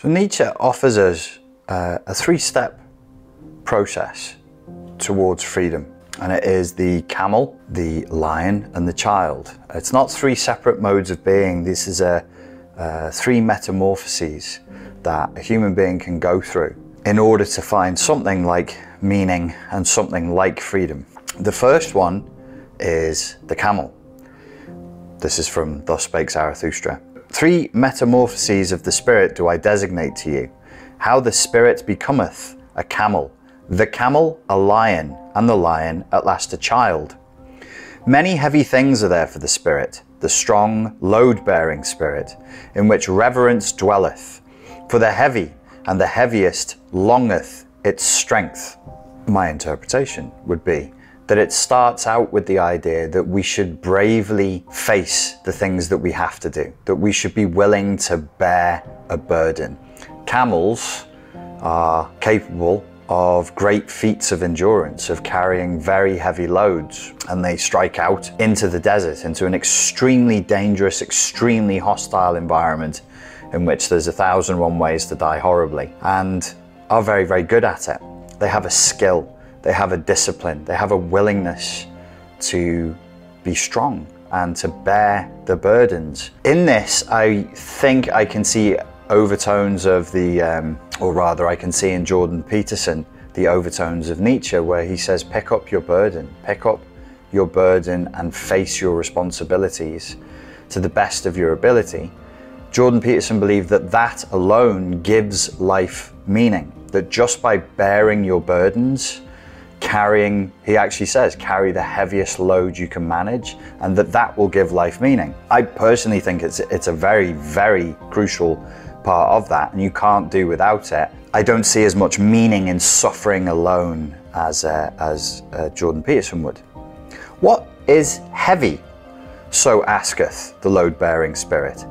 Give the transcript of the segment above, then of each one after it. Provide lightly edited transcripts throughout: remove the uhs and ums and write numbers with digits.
So Nietzsche offers us a three-step process towards freedom. And it is the camel, the lion, and the child. It's not three separate modes of being. This is three metamorphoses that a human being can go through in order to find something like meaning and something like freedom. The first one is the camel. This is from Thus Spake Zarathustra. Three metamorphoses of the spirit do I designate to you. How the spirit becometh a camel, the camel a lion, and the lion at last a child. Many heavy things are there for the spirit, the strong, load-bearing spirit, in which reverence dwelleth. For the heavy and the heaviest longeth its strength. My interpretation would be that it starts out with the idea that we should bravely face the things that we have to do, that we should be willing to bear a burden. Camels are capable of great feats of endurance, of carrying very heavy loads, and they strike out into the desert, into an extremely dangerous, extremely hostile environment in which there's 1,001 ways to die horribly, and are very, very good at it. They have a skill, they have a discipline, they have a willingness to be strong and to bear the burdens. In this, I think I can see overtones of or rather I can see in Jordan Peterson, the overtones of Nietzsche, where he says, pick up your burden and face your responsibilities to the best of your ability. Jordan Peterson believed that that alone gives life meaning, that just by bearing your burdens, he actually says, carry the heaviest load you can manage, and that will give life meaning. I personally think it's a very, very crucial part of that, and you can't do without it. I don't see as much meaning in suffering alone as Jordan Peterson would. What is heavy? So asketh the load-bearing spirit.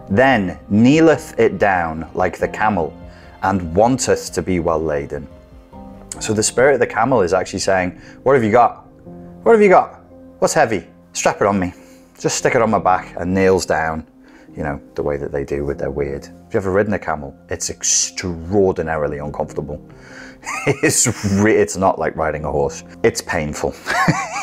Then kneeleth it down like the camel, and wanteth to be well laden. So the spirit of the camel is actually saying, what have you got? What have you got? What's heavy? Strap it on me. Just stick it on my back, and kneels down. You know, the way that they do with their weird. Have you ever ridden a camel? It's extraordinarily uncomfortable. It's not like riding a horse. It's painful.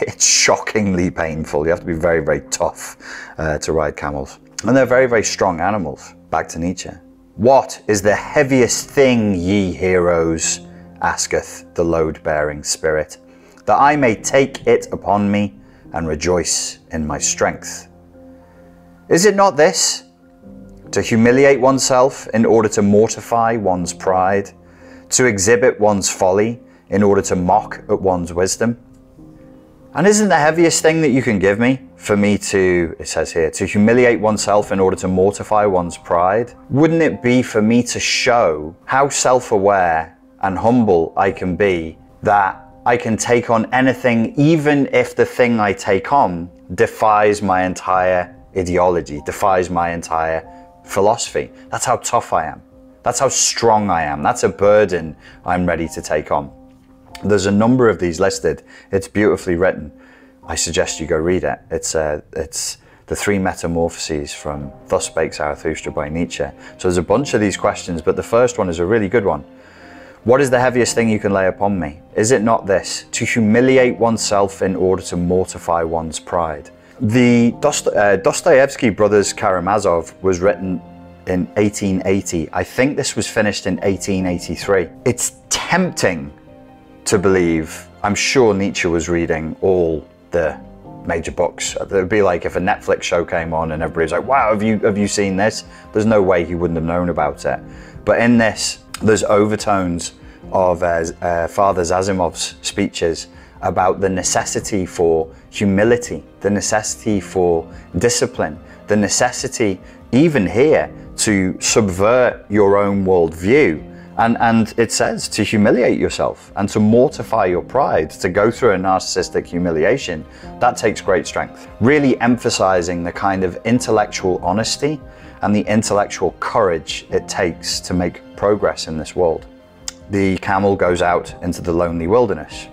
It's shockingly painful. You have to be very, very tough to ride camels. And they're very, very strong animals. Back to Nietzsche. What is the heaviest thing, ye heroes, asketh the load-bearing spirit, that I may take it upon me and rejoice in my strength? Is it not this? To humiliate oneself in order to mortify one's pride, to exhibit one's folly in order to mock at one's wisdom? And isn't the heaviest thing that you can give me for me to, it says here, to humiliate oneself in order to mortify one's pride? Wouldn't it be for me to show how self-aware and humble I can be, that I can take on anything, even if the thing I take on defies my entire ideology, defies my entire philosophy? That's how tough I am. That's how strong I am. That's a burden I'm ready to take on. There's a number of these listed. It's beautifully written. I suggest you go read it. It's the three metamorphoses from Thus Spake Zarathustra by Nietzsche. So there's a bunch of these questions, but the first one is a really good one. What is the heaviest thing you can lay upon me? Is it not this? To humiliate oneself in order to mortify one's pride. The Dostoevsky Brothers Karamazov was written in 1880. I think this was finished in 1883. It's tempting to believe, I'm sure Nietzsche was reading all the major books. It would be like if a Netflix show came on and everybody's like, wow, have you seen this? There's no way he wouldn't have known about it. But in this, there's overtones of Father Asimov's speeches about the necessity for humility, the necessity for discipline, the necessity, even here, to subvert your own worldview. And it says to humiliate yourself and to mortify your pride, to go through a narcissistic humiliation. That takes great strength. Really emphasizing the kind of intellectual honesty and the intellectual courage it takes to make progress in this world. The camel goes out into the lonely wilderness.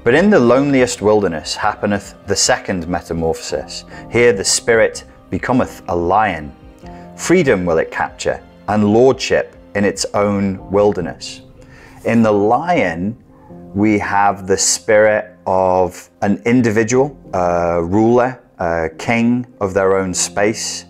But in the loneliest wilderness happeneth the second metamorphosis. Here the spirit becometh a lion. Freedom will it capture, and lordship in its own wilderness. In the lion, we have the spirit of an individual, a ruler, a king of their own space,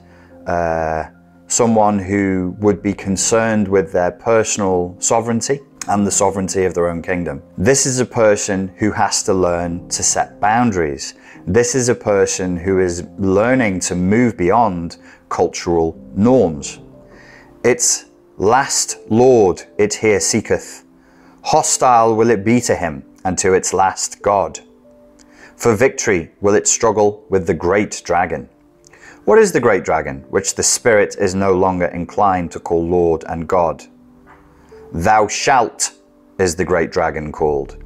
someone who would be concerned with their personal sovereignty and the sovereignty of their own kingdom. This is a person who has to learn to set boundaries. This is a person who is learning to move beyond cultural norms. Its last lord it here seeketh. Hostile will it be to him and to its last god. For victory will it struggle with the great dragon. What is the great dragon, which the spirit is no longer inclined to call Lord and God? Thou shalt is the great dragon called,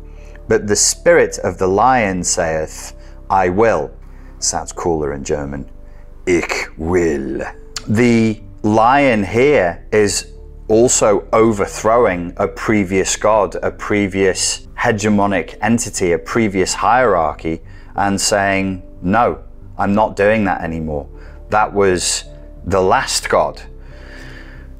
but the spirit of the lion saith, I will. Sounds cooler in German. Ich will. The lion here is also overthrowing a previous god, a previous hegemonic entity, a previous hierarchy, and saying, no, I'm not doing that anymore. That was the last god.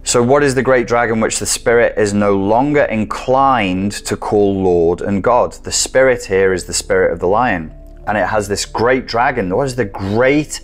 So what is the great dragon which the spirit is no longer inclined to call Lord and God? The spirit here is the spirit of the lion. And it has this great dragon. What is the great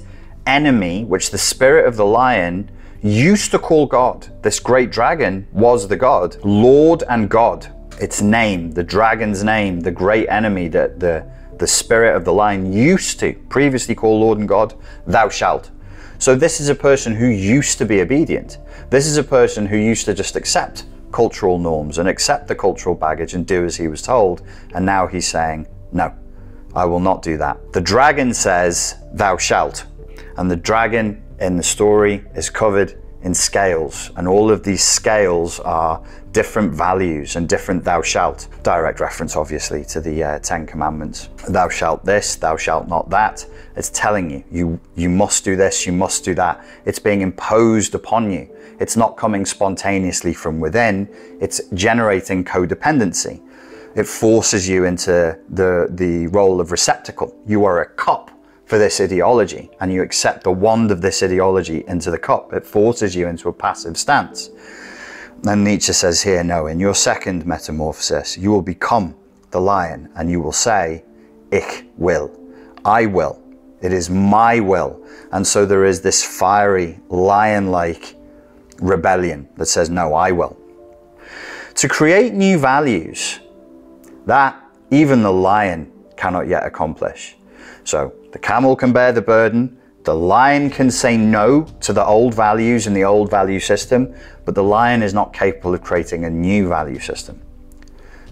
enemy which the spirit of the lion used to call God? This great dragon was the God, Lord and God. Its name, the dragon's name, the great enemy that the spirit of the lion used to previously call Lord and God, thou shalt. So this is a person who used to be obedient. This is a person who used to just accept cultural norms and accept the cultural baggage and do as he was told. And now he's saying, no, I will not do that. The dragon says, thou shalt. And the dragon in the story is covered in scales. And all of these scales are different values and different thou shalt. Direct reference, obviously, to the 10 Commandments. Thou shalt this, thou shalt not that. It's telling you must do this, you must do that. It's being imposed upon you. It's not coming spontaneously from within. It's generating codependency. It forces you into the role of receptacle. You are a cup for this ideology, and you accept the wand of this ideology into the cup. It forces you into a passive stance. And Nietzsche says here, no, in your second metamorphosis, you will become the lion and you will say, ich will, I will. It is my will. And so there is this fiery, lion-like rebellion that says, no, I will. To create new values that even the lion cannot yet accomplish. So the camel can bear the burden, the lion can say no to the old values and the old value system, but the lion is not capable of creating a new value system.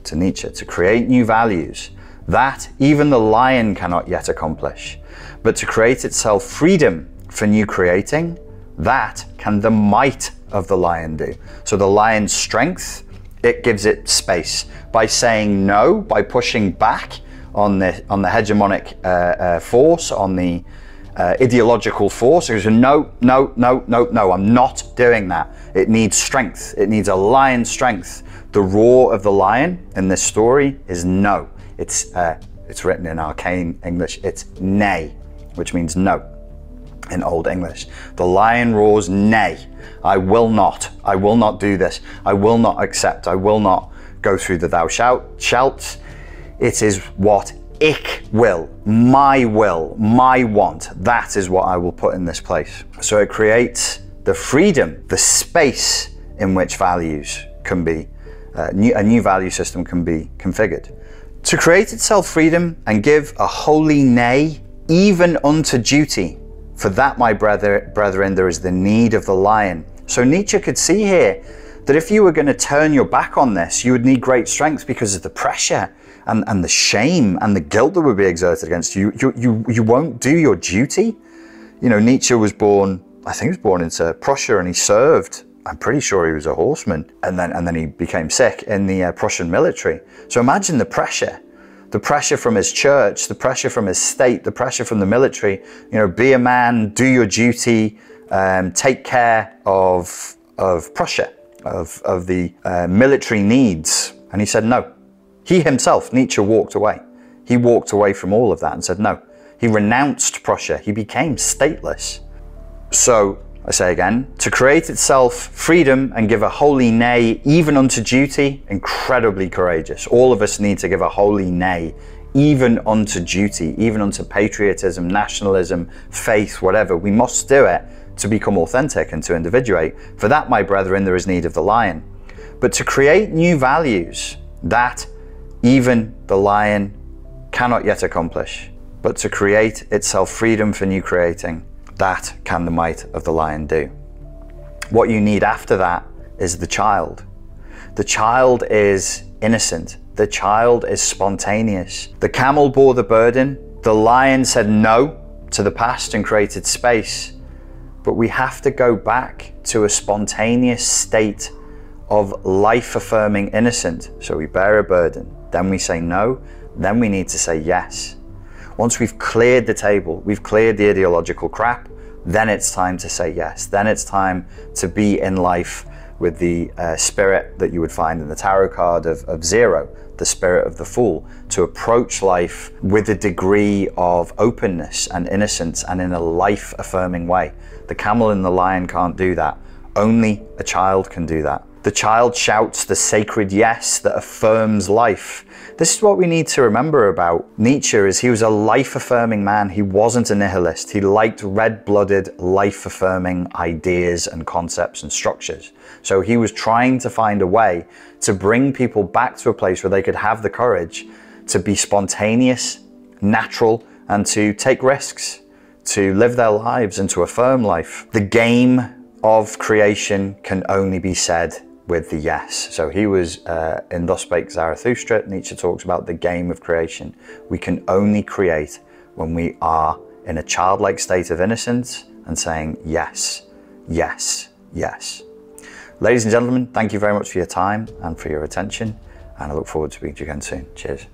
To Nietzsche, to create new values, that even the lion cannot yet accomplish, but to create itself freedom for new creating, that can the might of the lion do. So the lion's strength, it gives it space. By saying no, by pushing back on the hegemonic force, on the ideological force, it goes, no, no, no, no, no, I'm not doing that. It needs strength. It needs a lion strength. The roar of the lion in this story is no. It's written in arcane English. It's nay, which means no in Old English. The lion roars nay. I will not do this. I will not accept. I will not go through the thou shalt. It is what ich will, my want. That is what I will put in this place. So it creates the freedom, the space in which values can be, a new value system can be configured. To create itself freedom and give a holy nay, even unto duty. For that, my brethren, there is the need of the lion. So Nietzsche could see here that if you were going to turn your back on this, you would need great strength because of the pressure and the shame and the guilt that would be exerted against you. You won't do your duty. You know, Nietzsche was born, I think he was born into Prussia, and he served, I'm pretty sure he was a horseman, and then he became sick in the Prussian military. So imagine the pressure from his church, the pressure from his state, the pressure from the military. You know, be a man, do your duty, take care of Prussia, of the military needs. And he said no. He himself, Nietzsche, walked away. He walked away from all of that and said no. He renounced Prussia. He became stateless. So I say again, to create itself freedom and give a holy nay even unto duty, incredibly courageous. All of us need to give a holy nay even unto duty, even unto patriotism, nationalism, faith, whatever. We must do it to become authentic and to individuate. For that, my brethren, there is need of the lion. But to create new values, that even the lion cannot yet accomplish. But to create itself freedom for new creating, that can the might of the lion do. What you need after that is the child. The child is innocent. The child is spontaneous. The camel bore the burden. The lion said no to the past and created space. But we have to go back to a spontaneous state of life-affirming innocent. So we bear a burden, then we say no, then we need to say yes. Once we've cleared the table, we've cleared the ideological crap, then it's time to say yes. Then it's time to be in life with the spirit that you would find in the tarot card of zero, the spirit of the fool, to approach life with a degree of openness and innocence and in a life-affirming way. The camel and the lion can't do that. Only a child can do that. The child shouts the sacred yes that affirms life. This is what we need to remember about Nietzsche, is he was a life-affirming man. He wasn't a nihilist. He liked red-blooded, life-affirming ideas and concepts and structures. So he was trying to find a way to bring people back to a place where they could have the courage to be spontaneous, natural, and to take risks, to live their lives and to affirm life. The game of creation can only be said with the yes. So he was in Thus Spake Zarathustra. Nietzsche talks about the game of creation. We can only create when we are in a childlike state of innocence and saying yes, yes, yes. Ladies and gentlemen, thank you very much for your time and for your attention, and I look forward to speaking to you again soon. Cheers.